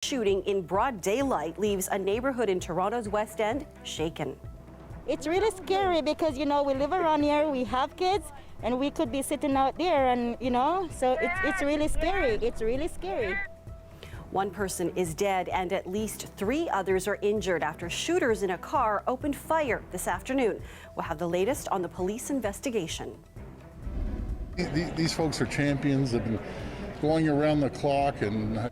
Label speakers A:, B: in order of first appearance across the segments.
A: Shooting in broad daylight leaves a neighborhood in Toronto's West End shaken.
B: It's really scary because, we live around here, we have kids, and we could be sitting out there and, so it's really scary. It's really scary.
A: One person is dead and at least 3 others are injured after shooters in a car opened fire this afternoon. We'll have the latest on the police investigation.
C: These folks are champions. They've been going around the clock and...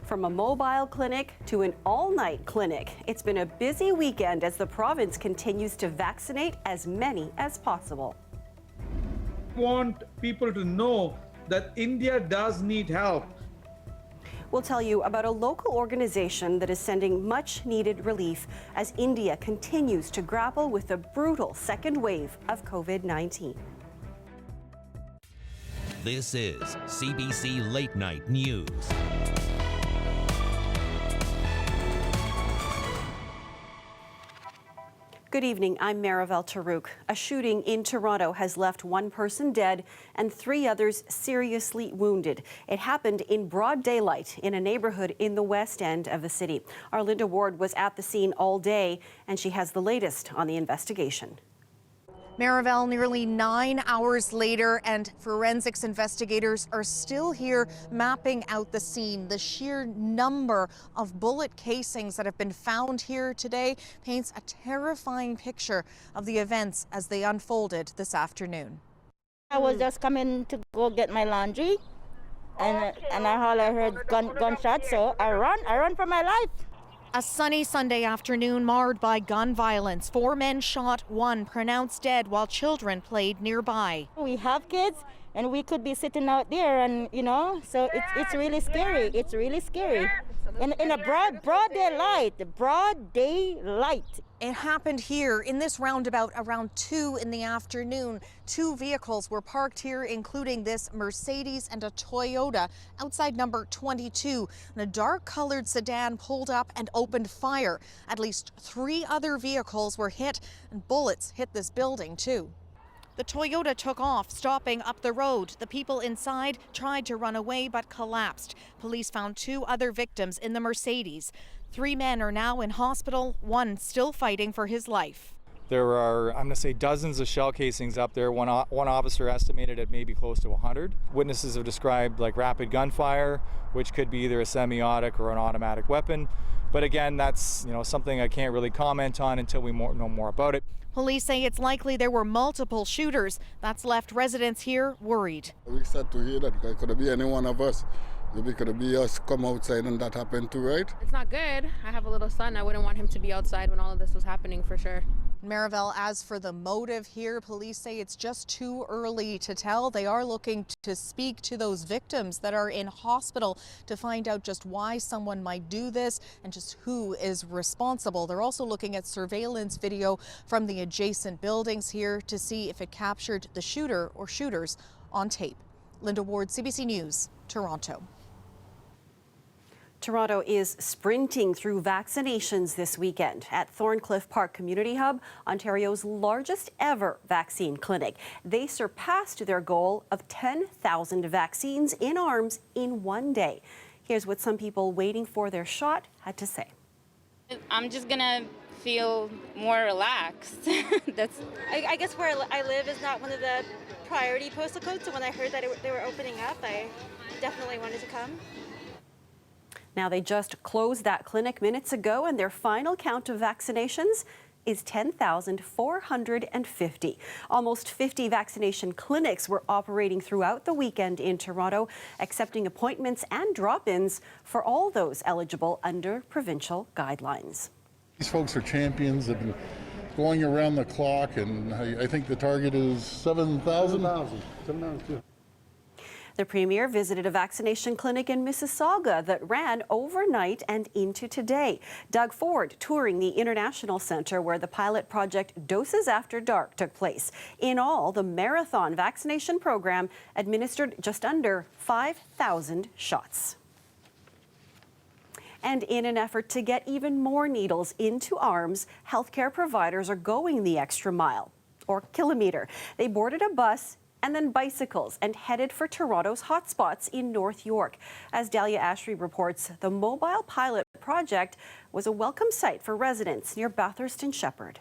A: From a mobile clinic to an all-night clinic, it's been a busy weekend as the province continues to vaccinate as many as possible.
D: I want people to know that India does need help.
A: We'll tell you about a local organization that is sending much-needed relief as India continues to grapple with the brutal second wave of COVID-19.
E: This is CBC Late Night News.
A: Good evening, I'm Marivel Tarouk. A shooting in Toronto has left 1 person dead and 3 others seriously wounded. It happened in broad daylight in a neighborhood in the West End of the city. Our Linda Ward was at the scene all day, and she has the latest on the investigation.
F: Marivel, nearly 9 hours later, and forensics investigators are still here mapping out the scene. The sheer number of bullet casings that have been found here today paints a terrifying picture of the events as they unfolded this afternoon.
B: I was just coming to go get my laundry, and I heard gunshots, so I run for my life.
F: A sunny Sunday afternoon marred by gun violence. 4 men shot, 1 pronounced dead while children played nearby.
B: We have kids and we could be sitting out there and, so it's really scary. It's really scary. In a broad daylight.
F: It happened here in this roundabout around 2 in the afternoon. 2 vehicles were parked here, including this Mercedes and a Toyota outside number 22. And a dark-colored sedan pulled up and opened fire. At least 3 other vehicles were hit, and bullets hit this building too. The Toyota took off, stopping up the road. The people inside tried to run away but collapsed. Police found 2 other victims in the Mercedes. 3 men are now in hospital, 1 still fighting for his life.
G: There are, I'm going to say, dozens of shell casings up there. One officer estimated at maybe close to 100. Witnesses have described like rapid gunfire, which could be either a semi-automatic or an automatic weapon. But again, that's something I can't really comment on until we know more about it.
F: Police say it's likely there were multiple shooters. That's left residents here worried.
C: We start to hear that it could be any one of us. It could be us come outside and that happened too, right?
H: It's not good. I have a little son. I wouldn't want him to be outside when all of this was happening for sure.
F: Marivel, as for the motive here, police say it's just too early to tell. They are looking to speak to those victims that are in hospital to find out just why someone might do this and just who is responsible. They're also looking at surveillance video from the adjacent buildings here to see if it captured the shooter or shooters on tape. Linda Ward, CBC News, Toronto.
A: Toronto is sprinting through vaccinations this weekend at Thorncliffe Park Community Hub, Ontario's largest ever vaccine clinic. They surpassed their goal of 10,000 vaccines in arms in one day. Here's what some people waiting for their shot had to say.
I: I'm just gonna feel more relaxed.
J: I guess where I live is not one of the priority postal codes, so when I heard that they were opening up, I definitely wanted to come.
A: Now, they just closed that clinic minutes ago, and their final count of vaccinations is 10,450. Almost 50 vaccination clinics were operating throughout the weekend in Toronto, accepting appointments and drop-ins for all those eligible under provincial guidelines.
C: These folks are champions. They've been going around the clock, and I think the target is 7,000. 7,000.
A: The Premier visited a vaccination clinic in Mississauga that ran overnight and into today. Doug Ford touring the International Centre where the pilot project Doses After Dark took place. In all, the marathon vaccination program administered just under 5,000 shots. And in an effort to get even more needles into arms, healthcare providers are going the extra mile or kilometre. They boarded a bus and then bicycles and headed for Toronto's hotspots in North York. As Dahlia Ashry reports, the mobile pilot project was a welcome sight for residents near Bathurst and Shepherd.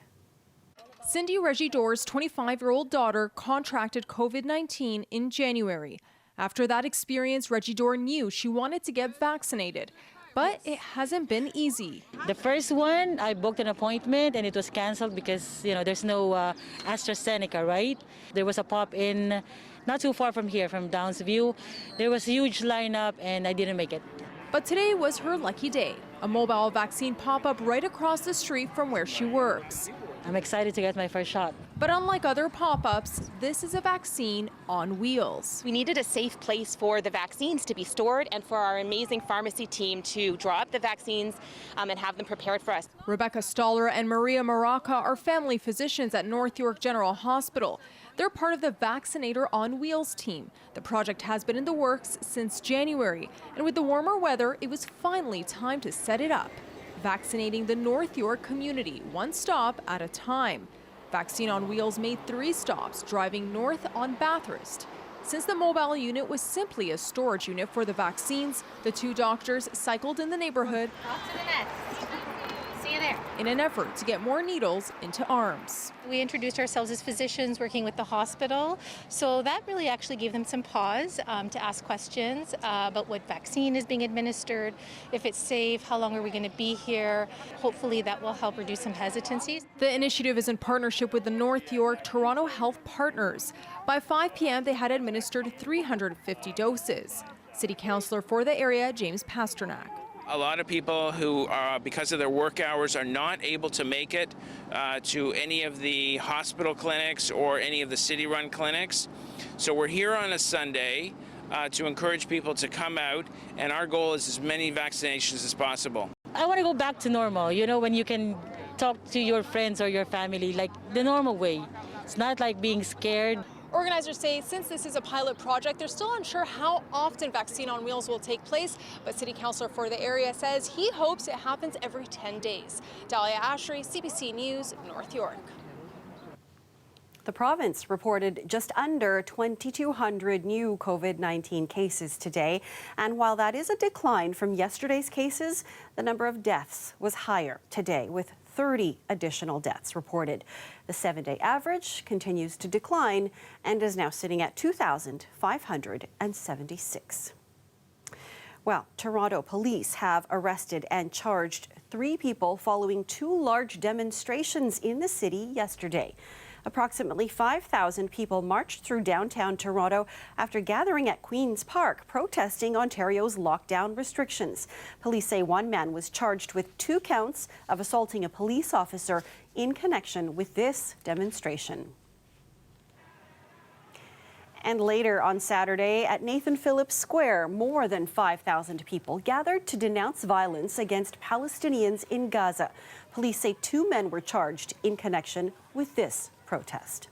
K: Cindy Regidor's 25-year-old daughter contracted COVID-19 in January. After that experience, Regidor knew she wanted to get vaccinated, but it hasn't been easy.
B: The first one, I booked an appointment and it was canceled because, there's no AstraZeneca, right? There was a pop-in not too far from here, from Downsview. There was a huge lineup and I didn't make it.
K: But today was her lucky day. A mobile vaccine pop-up right across the street from where she works.
B: I'm excited to get my first shot.
K: But unlike other pop-ups, this is a vaccine on wheels.
L: We needed a safe place for the vaccines to be stored and for our amazing pharmacy team to draw up the vaccines and have them prepared for us.
K: Rebecca Stoller and Maria Maraca are family physicians at North York General Hospital. They're part of the Vaccinator on Wheels team. The project has been in the works since January, and with the warmer weather, it was finally time to set it up. Vaccinating the North York community, one stop at a time. Vaccine on Wheels made 3 stops, driving north on Bathurst. Since the mobile unit was simply a storage unit for the vaccines, the 2 doctors cycled in the neighborhood
J: Off to the next. See you there.
K: in an effort to get more needles into arms.
J: We introduced ourselves as physicians working with the hospital, so that really actually gave them some pause to ask questions about what vaccine is being administered, if it's safe, how long are we going to be here. Hopefully that will help reduce some hesitancies.
K: The initiative is in partnership with the North York Toronto Health Partners. By 5 p.m., they had administered 350 doses. City Councillor for the area, James Pasternak.
M: A lot of people who, because of their work hours, are not able to make it to any of the hospital clinics or any of the city-run clinics. So we're here on a Sunday to encourage people to come out, and our goal is as many vaccinations as possible.
B: I want to go back to normal, when you can talk to your friends or your family like the normal way. It's not like being scared.
K: Organizers say since this is a pilot project, they're still unsure how often Vaccine on Wheels will take place, but City Councillor for the area says he hopes it happens every 10 days. Dahlia Ashry, CBC News, North York.
A: The province reported just under 2,200 new COVID-19 cases today. And while that is a decline from yesterday's cases, the number of deaths was higher today, with 30 additional deaths reported. The 7-day average continues to decline and is now sitting at 2,576. Well, Toronto police have arrested and charged 3 people following 2 large demonstrations in the city yesterday. Approximately 5,000 people marched through downtown Toronto after gathering at Queen's Park, protesting Ontario's lockdown restrictions. Police say one man was charged with 2 counts of assaulting a police officer in connection with this demonstration. And later on Saturday at Nathan Phillips Square, more than 5,000 people gathered to denounce violence against Palestinians in Gaza. Police say 2 men were charged in connection with this protest.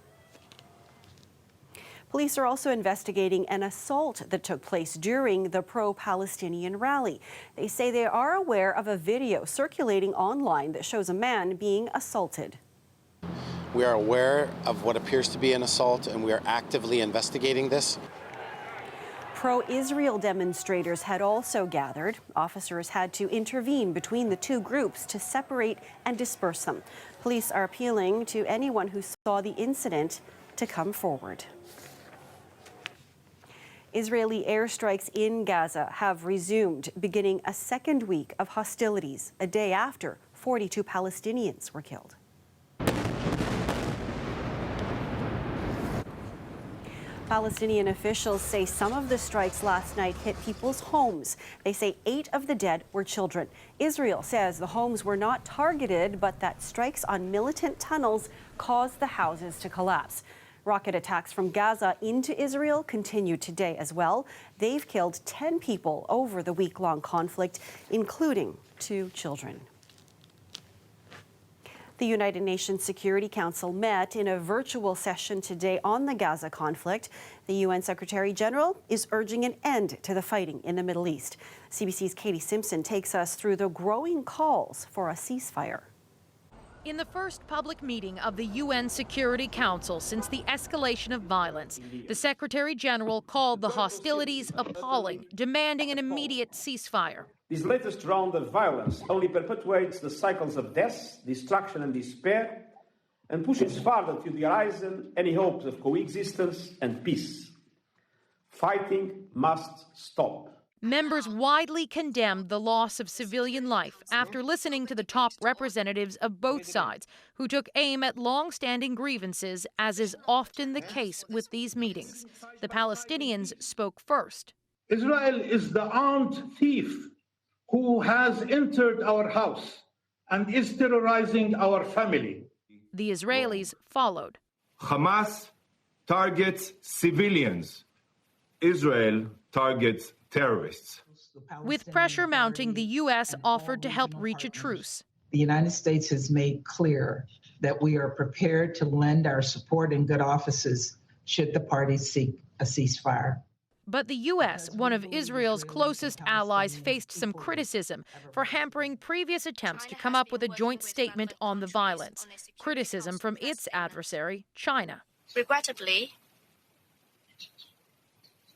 A: Police are also investigating an assault that took place during the pro-Palestinian rally. They say they are aware of a video circulating online that shows a man being assaulted.
N: We are aware of what appears to be an assault, and we are actively investigating this.
A: Pro-Israel demonstrators had also gathered. Officers had to intervene between the 2 groups to separate and disperse them. Police are appealing to anyone who saw the incident to come forward. Israeli airstrikes in Gaza have resumed, beginning a 2nd week of hostilities, a day after 42 Palestinians were killed. Palestinian officials say some of the strikes last night hit people's homes. They say 8 of the dead were children. Israel says the homes were not targeted, but that strikes on militant tunnels caused the houses to collapse. Rocket attacks from Gaza into Israel continue today as well. They've killed 10 people over the week-long conflict, including 2 children. The United Nations Security Council met in a virtual session today on the Gaza conflict. The UN Secretary General is urging an end to the fighting in the Middle East. CBC's Katie Simpson takes us through the growing calls for a ceasefire.
O: In the first public meeting of the UN Security Council since the escalation of violence, the Secretary General called the hostilities appalling, demanding an immediate ceasefire.
P: This latest round of violence only perpetuates the cycles of death, destruction and despair, and pushes farther to the horizon any hopes of coexistence and peace. Fighting must stop.
O: Members widely condemned the loss of civilian life after listening to the top representatives of both sides, who took aim at long-standing grievances, as is often the case with these meetings. The Palestinians spoke first.
Q: Israel is the armed thief who has entered our house and is terrorizing our family.
O: The Israelis followed.
R: Hamas targets civilians. Israel targets terrorists.
O: With pressure mounting, the U.S. offered to help reach a truce.
S: The United States has made clear that we are prepared to lend our support and good offices should the parties seek a ceasefire.
O: But the U.S., one of Israel's closest allies, faced some criticism for hampering previous attempts to come up with a joint statement on the violence. Criticism from its adversary, China.
T: Regrettably,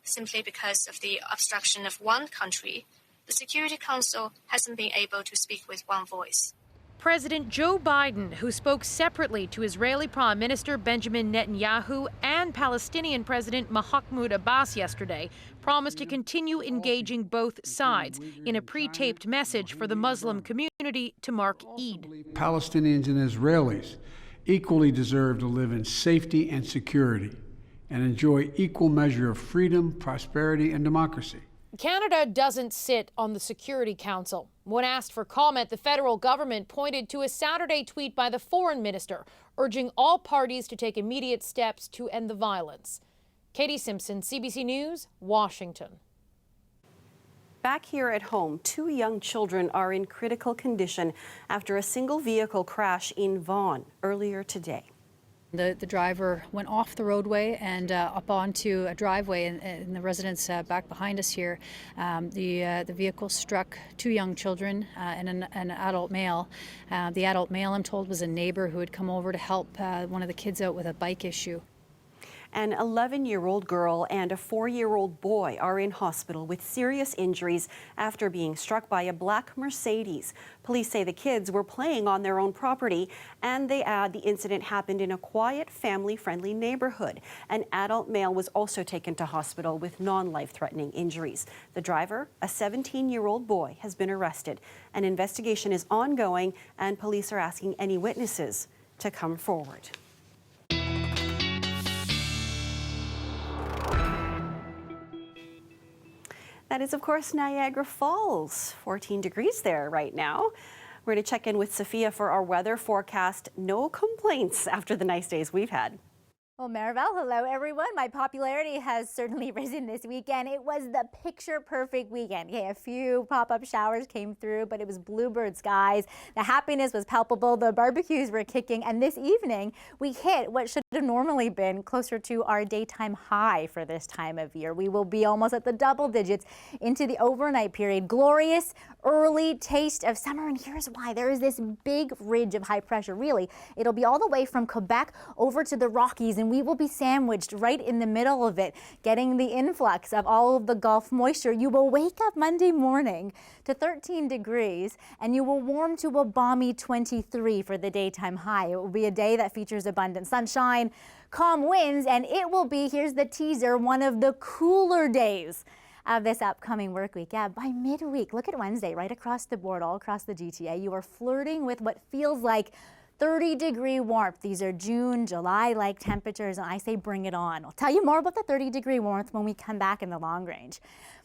T: simply because of the obstruction of one country, the Security Council hasn't been able to speak with one voice.
O: President Joe Biden, who spoke separately to Israeli Prime Minister Benjamin Netanyahu and Palestinian President Mahmoud Abbas yesterday, promised to continue engaging both sides in a pre-taped message for the Muslim community to mark Eid.
U: Palestinians and Israelis equally deserve to live in safety and security and enjoy equal measure of freedom, prosperity, and democracy.
O: Canada doesn't sit on the Security Council. When asked for comment, the federal government pointed to a Saturday tweet by the foreign minister, urging all parties to take immediate steps to end the violence. Katie Simpson, CBC News, Washington.
A: Back here at home, 2 young children are in critical condition after a single vehicle crash in Vaughan earlier today.
V: The driver went off the roadway and up onto a driveway in the residence back behind us here. The vehicle struck 2 young children and an adult male. The adult male, I'm told, was a neighbor who had come over to help one of the kids out with a bike issue.
A: An 11-year-old girl and a 4-year-old boy are in hospital with serious injuries after being struck by a black Mercedes. Police say the kids were playing on their own property, and they add the incident happened in a quiet, family-friendly neighborhood. An adult male was also taken to hospital with non-life-threatening injuries. The driver, a 17-year-old boy, has been arrested. An investigation is ongoing, and police are asking any witnesses to come forward. That is, of course, Niagara Falls. 14 degrees there right now. We're going to check in with Sophia for our weather forecast. No complaints after the nice days we've had.
W: Well, Maribel, hello everyone. My popularity has certainly risen this weekend. It was the picture-perfect weekend. Okay, a few pop-up showers came through, but it was bluebird skies. The happiness was palpable. The barbecues were kicking, and this evening we hit what should have normally been closer to our daytime high for this time of year. We will be almost at the double digits into the overnight period. Glorious early taste of summer, and here's why. There is this big ridge of high pressure. Really, it'll be all the way from Quebec over to the Rockies, and we will be sandwiched right in the middle of it, getting the influx of all of the Gulf moisture. You will wake up Monday morning to 13 degrees, and you will warm to a balmy 23 for the daytime high. It will be a day that features abundant sunshine, calm winds, and it will be, here's the teaser, one of the cooler days of this upcoming work week. Yeah, by midweek, look at Wednesday, right across the board, all across the GTA, you are flirting with what feels like 30-degree warmth. These are June, July-like temperatures, and I say bring it on. I'll tell you more about the 30-degree warmth when we come back in the long range.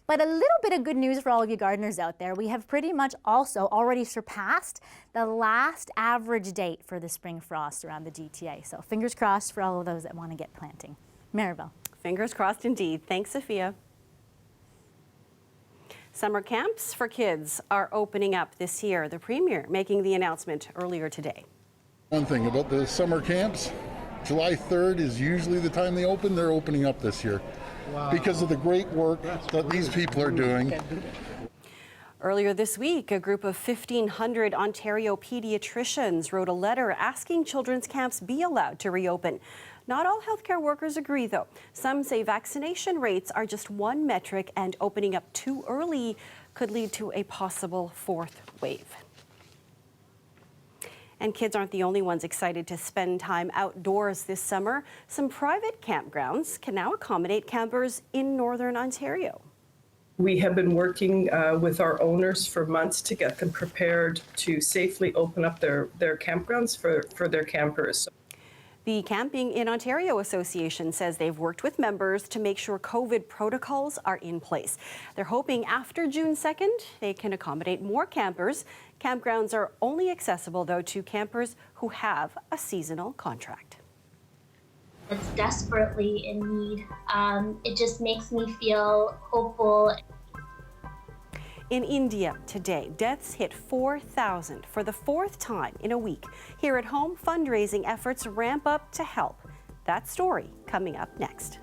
W: But a little bit of good news for all of you gardeners out there. We have pretty much also already surpassed the last average date for the spring frost around the GTA. So fingers crossed for all of those that want to get planting. Maribel.
A: Fingers crossed indeed. Thanks, Sophia. Summer camps for kids are opening up this year. The Premier making the announcement earlier today.
C: One thing about the summer camps, July 3rd is usually the time they open. They're opening up this year because of the great work that these people are doing.
A: Earlier this week, a group of 1,500 Ontario pediatricians wrote a letter asking children's camps be allowed to reopen. Not all healthcare workers agree, though. Some say vaccination rates are just one metric, and opening up too early could lead to a possible fourth wave. And kids aren't the only ones excited to spend time outdoors this summer. Some private campgrounds can now accommodate campers in Northern Ontario.
D: We have been working with our owners for months to get them prepared to safely open up their campgrounds for their campers.
A: The Camping in Ontario Association says they've worked with members to make sure COVID protocols are in place. They're hoping after June 2nd, they can accommodate more campers. Campgrounds are only accessible, though, to campers who have a seasonal contract.
T: It's desperately in need. It just makes me feel hopeful.
A: In India today, deaths hit 4,000 for the fourth time in a week. Here at home, fundraising efforts ramp up to help. That story coming up next.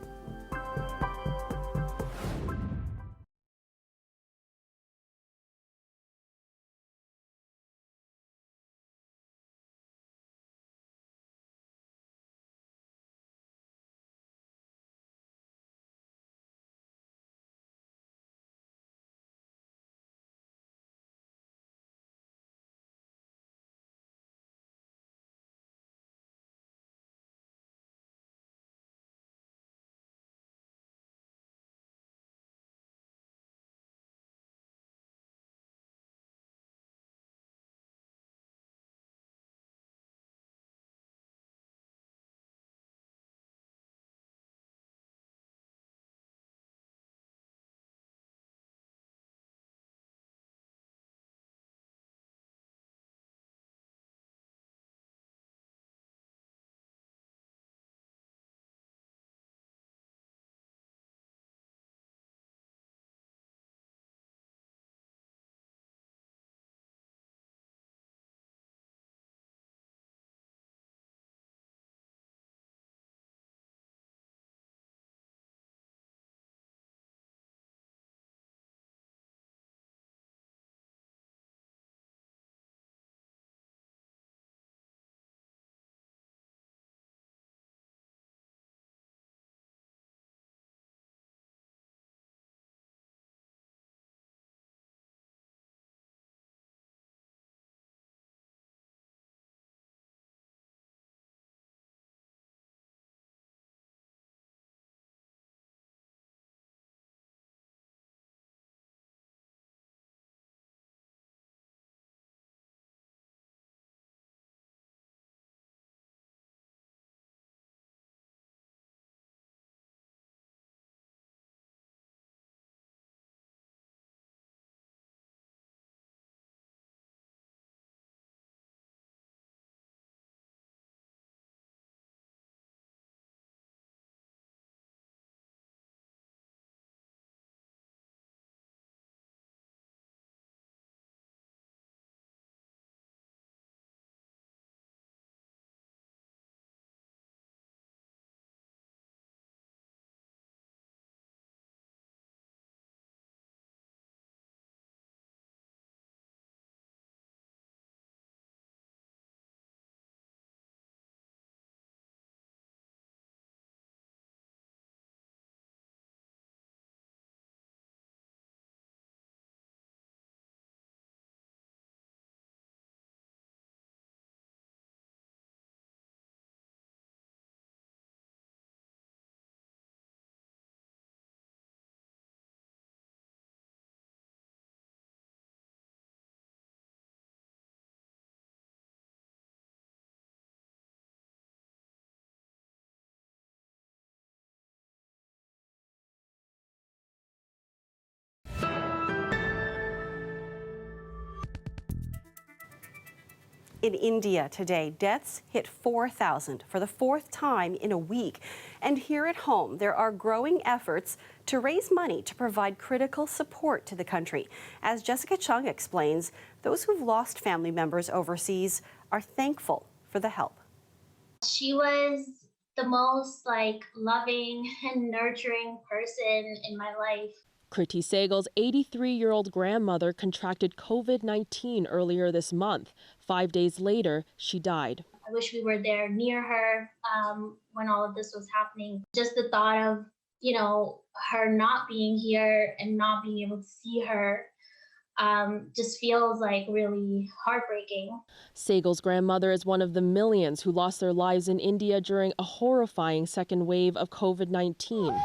A: In India today, deaths hit 4,000 for the fourth time in a week. And here at home, there are growing efforts to raise money to provide critical support to the country. As Jessica Chung explains, those who've lost family members overseas are thankful for the help.
T: She was the most loving and nurturing person in my life.
E: Kriti Sehgal's 83-year-old grandmother contracted COVID-19 earlier this month. 5 days later, she died.
G: I wish we were there near her when all of this was happening. Just the thought of, her not being here and not being able to see her just feels like really heartbreaking.
E: Sehgal's grandmother is one of the millions who lost their lives in India during a horrifying second wave of COVID-19.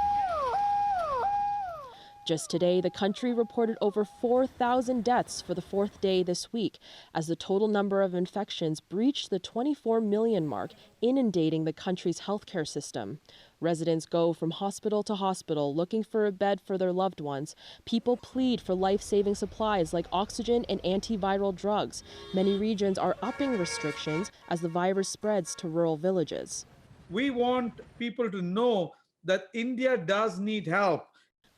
E: Just today, the country reported over 4,000 deaths for the fourth day this week, as the total number of infections breached the 24 million mark, inundating the country's healthcare system. Residents go from hospital to hospital looking for a bed for their loved ones. People plead for life-saving supplies like oxygen and antiviral drugs. Many regions are upping restrictions as the virus spreads to rural villages.
H: We want people to know that India does need help.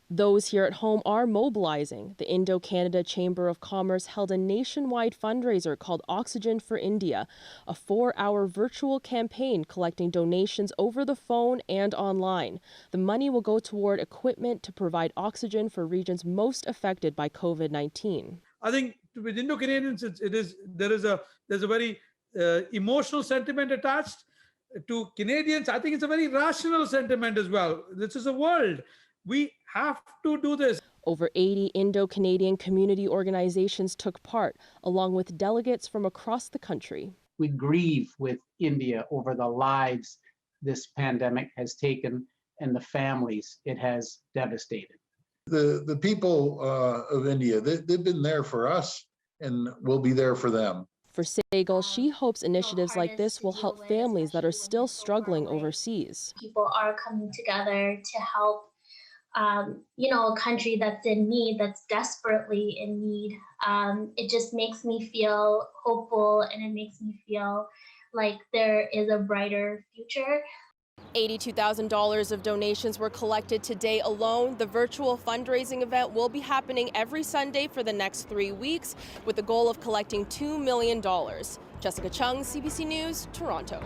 E: Those here at home are mobilizing. The Indo-Canada Chamber of Commerce held a nationwide fundraiser called Oxygen for India, a 4-hour virtual campaign collecting donations over the phone and online. The money will go toward equipment to provide oxygen for regions most affected by COVID-19.
H: I think with Indo-Canadians, there's a very emotional sentiment attached. To Canadians, I think it's a very rational sentiment as well. This is a world. We have to do this.
E: Over 80 Indo-Canadian community organizations took part, along with delegates from across the country.
X: We grieve with India over the lives this pandemic has taken and the families it has devastated.
C: The people of India, they've been there for us and we'll be there for them.
E: For Sehgal, she hopes initiatives like this will help families that are still struggling overseas.
G: People are coming together to help a country that's in need, that's desperately in need. It just makes me feel hopeful, and it makes me feel like there is a brighter future.
E: $82,000 of donations were collected today alone. The virtual fundraising event will be happening every Sunday for the next 3 weeks, with the goal of collecting $2 million. Jessica Chung, CBC News, Toronto.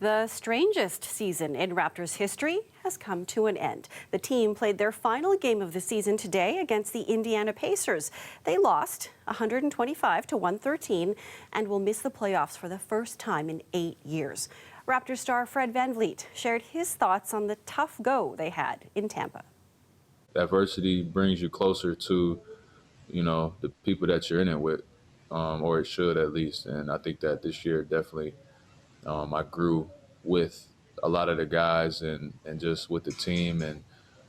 A: The strangest season in Raptors history has come to an end. The team played their final game of the season today against the Indiana Pacers. They lost 125-113 and will miss the playoffs for the first time in 8 years. Raptors star Fred VanVleet shared his thoughts on the tough go they had in Tampa.
F: Adversity brings you closer to, the people that you're in it with, or it should at least. And I think that this year definitely I grew with a lot of the guys and just with the team. And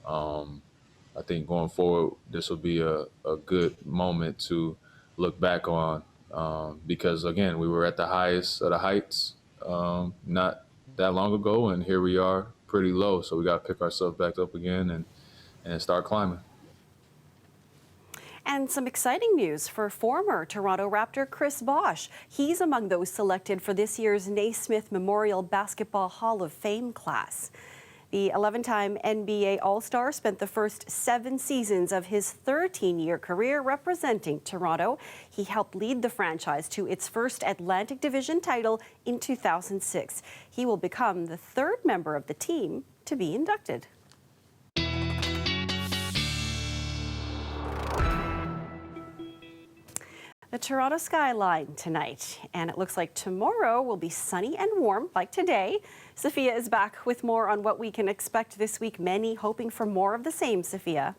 F: I think going forward, this will be a good moment to look back on because, again, we were at the highest of the heights not that long ago, and here we are pretty low. So we got to pick ourselves back up again and start climbing.
A: And some exciting news for former Toronto Raptor Chris Bosh. He's among those selected for this year's Naismith Memorial Basketball Hall of Fame class. The 11-time NBA All-Star spent the first 7 seasons of his 13-year career representing Toronto. He helped lead the franchise to its first Atlantic Division title in 2006. He will become the 3rd member of the team to be inducted. The Toronto skyline tonight, and it looks like tomorrow will be sunny and warm like today. Sophia is back with more on what we can expect this week. Many hoping for more of the same, Sophia.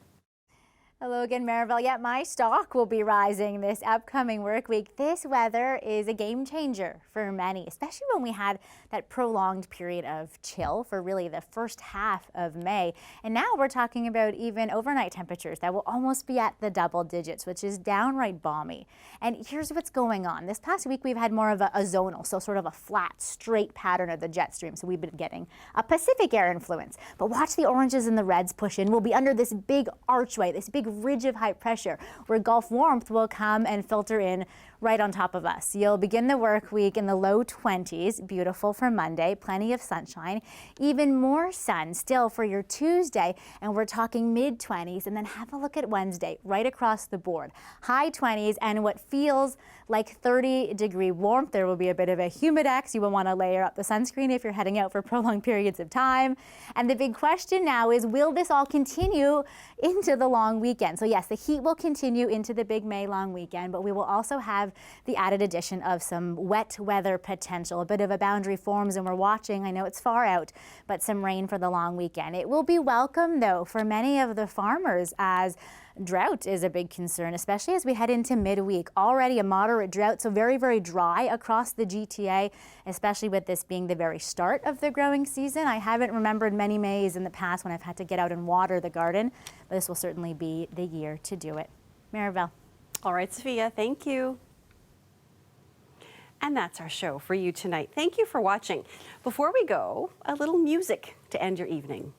W: Hello again, Maribel. Yeah, my stock will be rising this upcoming work week. This weather is a game changer for many, especially when we had that prolonged period of chill for really the first half of May. And now we're talking about even overnight temperatures that will almost be at the double digits, which is downright balmy. And here's what's going on. This past week, we've had more of a zonal, so sort of a flat, straight pattern of the jet stream. So we've been getting a Pacific air influence. But watch the oranges and the reds push in. We'll be under this big archway, this big ridge of high pressure where Gulf warmth will come and filter in right on top of us. You'll begin the work week in the low 20s, beautiful for Monday, plenty of sunshine, even more sun still for your Tuesday, and we're talking mid-20s. And then have a look at Wednesday, right across the board. High 20s and what feels like 30-degree warmth. There will be a bit of a humidex. You will want to layer up the sunscreen if you're heading out for prolonged periods of time. And the big question now is, will this all continue into the long weekend? So yes, the heat will continue into the big May long weekend, but we will also have the added addition of some wet weather potential. A bit of a boundary forms, and we're watching. I know it's far out, but some rain for the long weekend. It will be welcome, though, for many of the farmers, as drought is a big concern, especially as we head into midweek. Already a moderate drought, so very, very dry across the GTA, especially with this being the very start of the growing season. I haven't remembered many Mays in the past when I've had to get out and water the garden, but this will certainly be the year to do it. Maribel.
A: All right, Sophia, thank you. And that's our show for you tonight. Thank you for watching. Before we go, a little music to end your evening.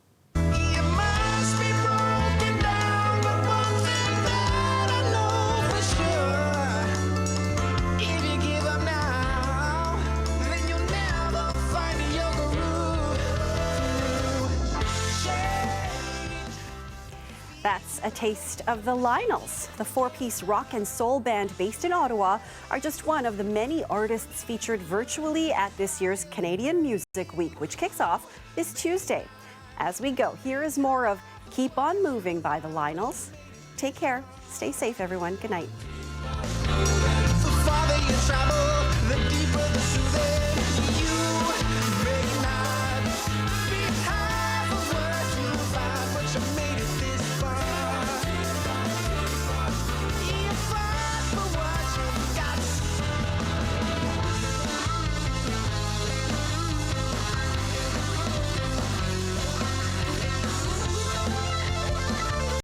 A: That's a taste of the Lionels. The 4-piece rock and soul band based in Ottawa are just one of the many artists featured virtually at this year's Canadian Music Week, which kicks off this Tuesday. As we go, here is more of Keep On Moving by the Lionels. Take care. Stay safe, everyone. Good night.